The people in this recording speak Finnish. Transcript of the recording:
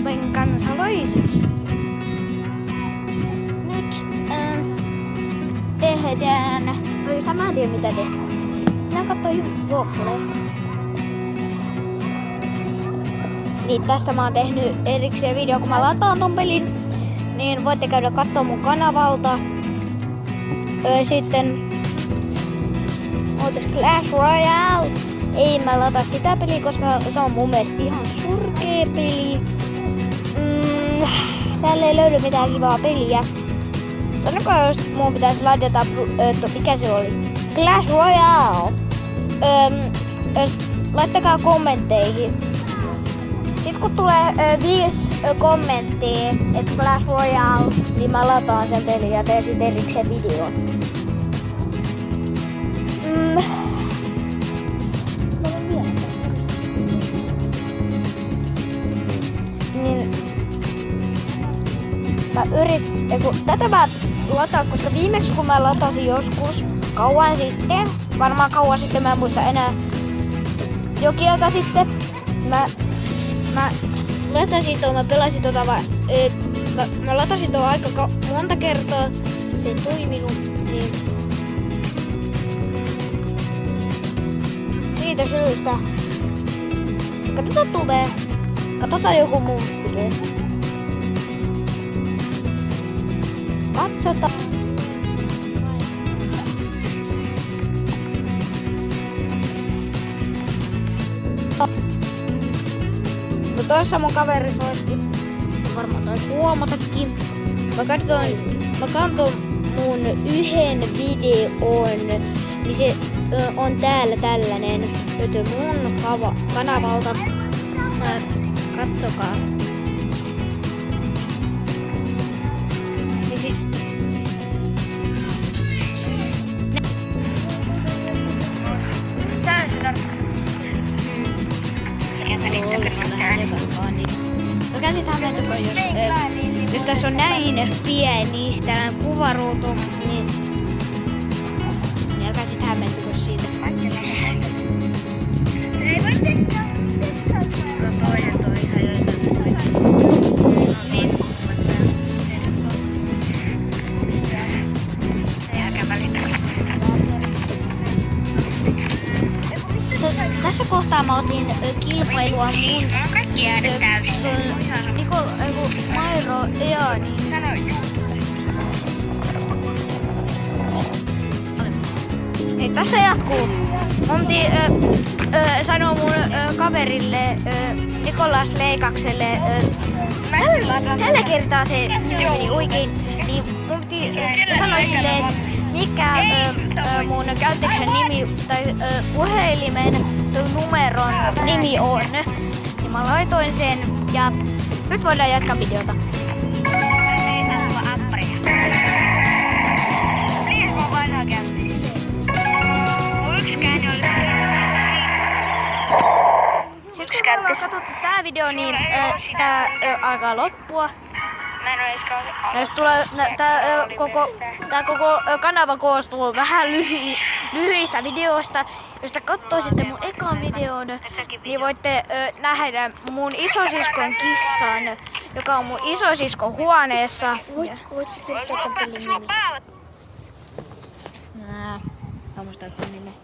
YouTuben kansalaisuus. Nyt tehdään... Oikeastaan mä en tiedä mitä tehdään. Minä katsoin Juoksulle. Niin tästä mä oon tehnyt erikseen video, kun mä lataan ton pelin. Niin voitte käydä kattoo mun kanavalta. Sitten... Ootas Clash Royale. Ei mä lataa sitä peliä, koska se on mun mielestä ihan surkea peli. Täällä ei löydy mitään kivaa peliä. Sanokaa, jos mun pitäisi ladata, mikä se oli? Clash Royale. Laittakaa kommentteihin. Sitten kun tulee 5 kommenttia, että Clash Royale, niin mä lataan sen pelin ja teen sit erikseen videon. Niin tätä mä lataan, koska viimeksi kun mä latasin joskus kauan sitten, varmaan kauan sitten, mä en muista enää, jokin aika sitten, mä latasin tuon, mä pelasin tuota, mä latasin tuon aika monta kertaa, se ei toiminut, niin siitä syystä. Katsotaan tulee. Katsotaan joku muu tekee. Katsotaan. No tossa mun kaveri soitti. Varmaan taisi huomatakin. Mä kantoin mun yhden videon. Niin se on täällä tällainen. Nyt mun kanavalta. Katsokaa. Niin sit... No käsitään mentäkö, jos tässä on näin pieni tällainen kuvaruutu, niin älkää sit hämmentäkö siitä. Tässä kohtaa mä otin kilpailua mun Mairo Eani. Niin, tässä jatkuu. Monti sanoo mun kaverille Nikolas Leikakselle tällä kertaa se meni oikein. Niin mun piti sanoa silleen, että mikä mun käyttöksen nimi tai puhelimen numeron nimi on. Niin mä laitoin sen ja nyt voidaan jatkaa videota. Sitten kun ollaan katsottu tää video, niin tää alkaa loppua. Tää koko kanava koostuu vähän lyhyistä videoista. Jos te katsoisitte mun ekan videon, niin voitte nähdä mun isosiskon kissan, joka on mun isosiskon huoneessa. Voit sä kertoa tämän pelin nimi? Mä muistan nimen.